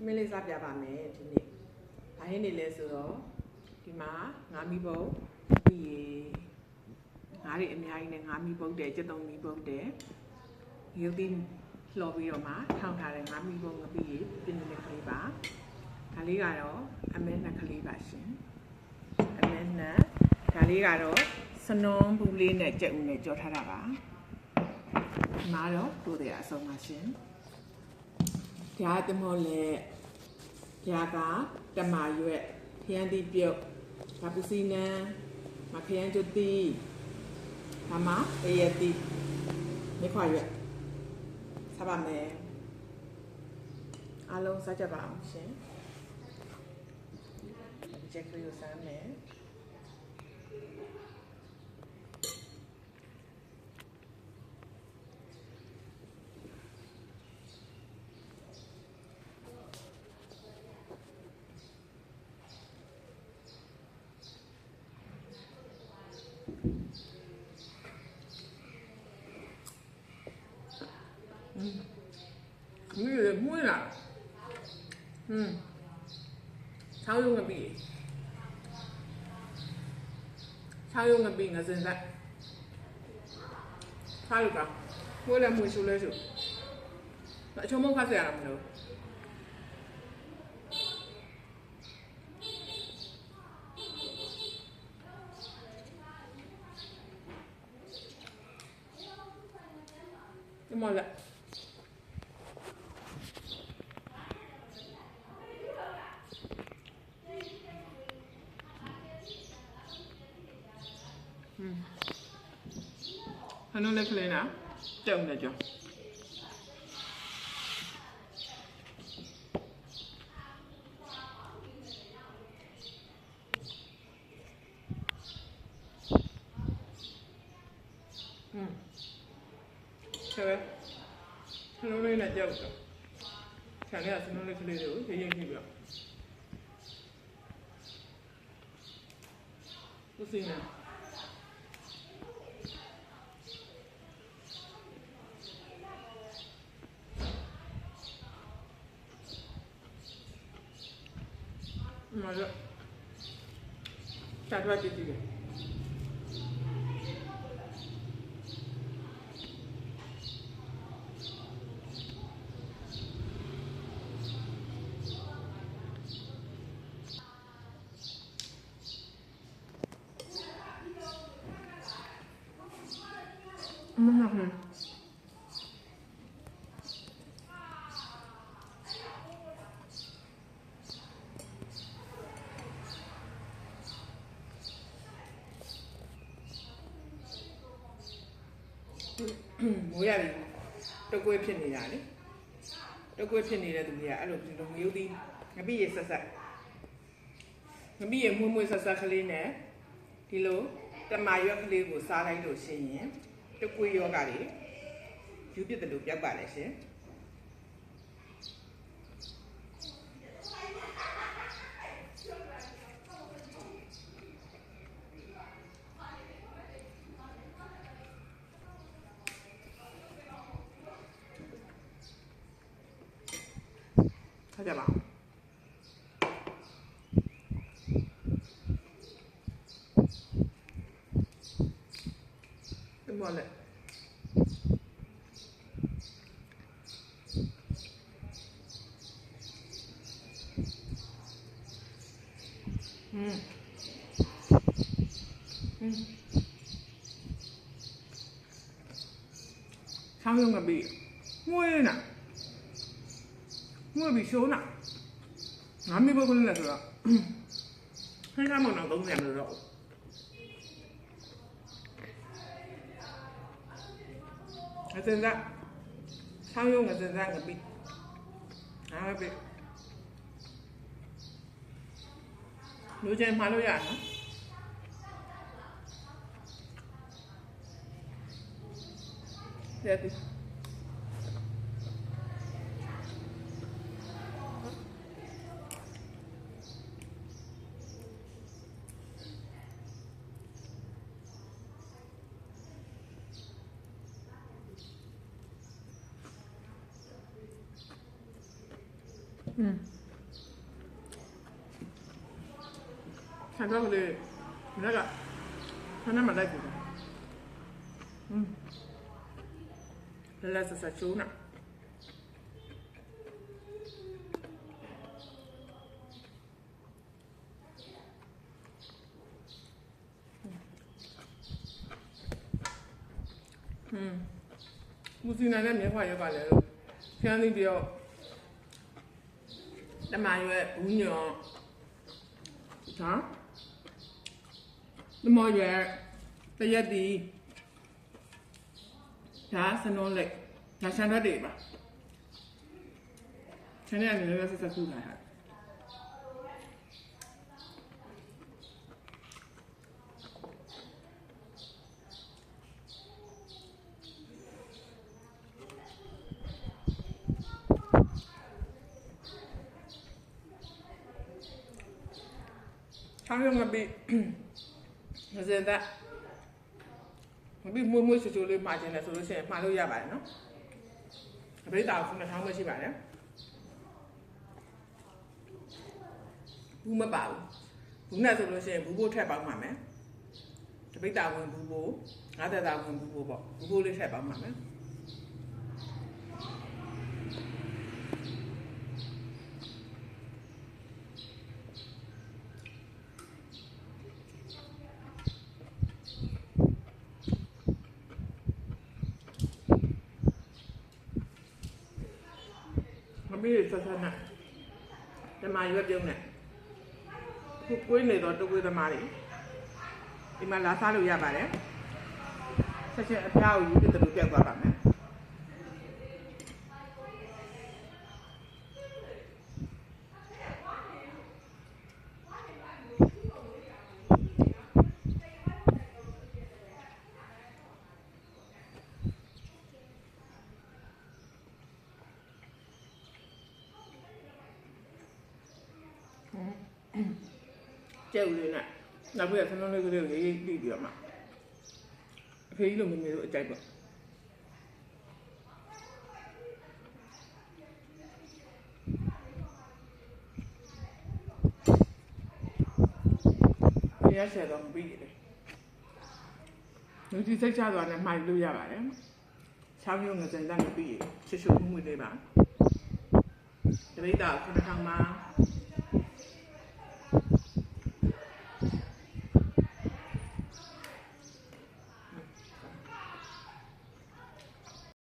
မင်းလေးစားပြပါမယ်ဒီနေ့ဘာဟင်းနေလဲဆိုတော့ဒီမှာငါးမီးပုံပြီးငါးတွေအများကြီးနဲ့ငါးမီးပုံတယ်ကျက်တုံမီးပုံတယ်ရုပ်သီးလှော်ပြီးတော့မှထောင်ထားတဲ့ငါးမီးပုံကပြီးပြင်းနေတဲ့ကလေးပါဒါလေးကတော့အမဲနှစ်ကလေးပါရှင်အမဲနှစ်ဒါလေးကတော့စနွန်းဘူးလေးနဲ့ကြက်ဦးနဲ့ကြောထားတာပါဒီမှာတော့တို့တဲ့အဆုံးပါရှင်ဒါတမောလေဒါကတမာရွက်ခရမ်းတီးပြုတ်ဘာပစီနန်းမခရမ်းကျွတ်တီးဒါမှတရတီးမြခွာရွက်စားပါမယ်အားလုံးစားကြပါအောင်ရှင်ချက်ကလေးကိုစားမယ်မွေးလာချောင်းရုံငပိငါစင်သက်စားလို့ကမွေးလည်းမွေးရှူလဲရှူအချုံမုတ်ခတ်စရာမလိုဒီမှာလဲဟန်နိုလည်းကလေးနာတုံနေကြဆရာဟန်နိုလေးနဲ့ကြောက်တော့ဆရာလည်းဟန်နိုလေးကလေးတွေကိုရေးကြည့်ပြဦးစင်းနာ맞아. 자, 도와주시게.မိုးရပြီတကွေးဖြစ်နေတာလေတကွေးဖြစ်နေတဲ့သူတွေကအဲ့လိုဒီလိုငရုတ်သီးငပိရဆက်ဆက်ငပိရမွေးမွေးဆက်ဆက်ကလေးနဲ့ဒီလိုတမာရွက်ကလေးကိုစားလိုက်လို့ရှိရင်တကွေးယောဂတွေယူပြစ်တယ်လို့ပြောက်ပါလေရှင်ကြပါဒီမော်လေဆောင်းရုံကပြီးမွေးနာမွေးပြီးရှိုးနာငါမိဘကလည်းဆိုတော့ဟိုင်းကမောင်တော့30မလို့တော့အစင်ကဆောင်းရုံကစင်ကငပိအားပဲလူချင်းမှာလို့ရနော်တဲ့看到不对，那个，看那么来着。来是啥酒呢？我今天的棉花也过来了，像那边，那马月姑娘，啥？那马月，这一地，啥是弄嘞？啥想到对吧？现在你那个是啥口感？他用个比，我现在，我比摸出去的买进来，说的是买了100呢，没打出来他们去买的，不没包，不那说的是不太包买没，没打完不，俺在打完不的太包买没。biết sao sao nè, cái mai rất dương nè, cuối này rồi tôi quay ra mai đi, thì mà lá sao được ra bà đấy, sao sẽ theo những cái từ việc vào bạn này. Treo lên này, là bây giờ nó lên cái đi điểm mà, khi là mình mới chạy được. Bây giờ sẽ làm bị đấy, nếu như sách ra rồi là mày lưu ra vậy, sao như người dân đang bị sử dụng mùi đấy bạn, bây giờ không thằng mà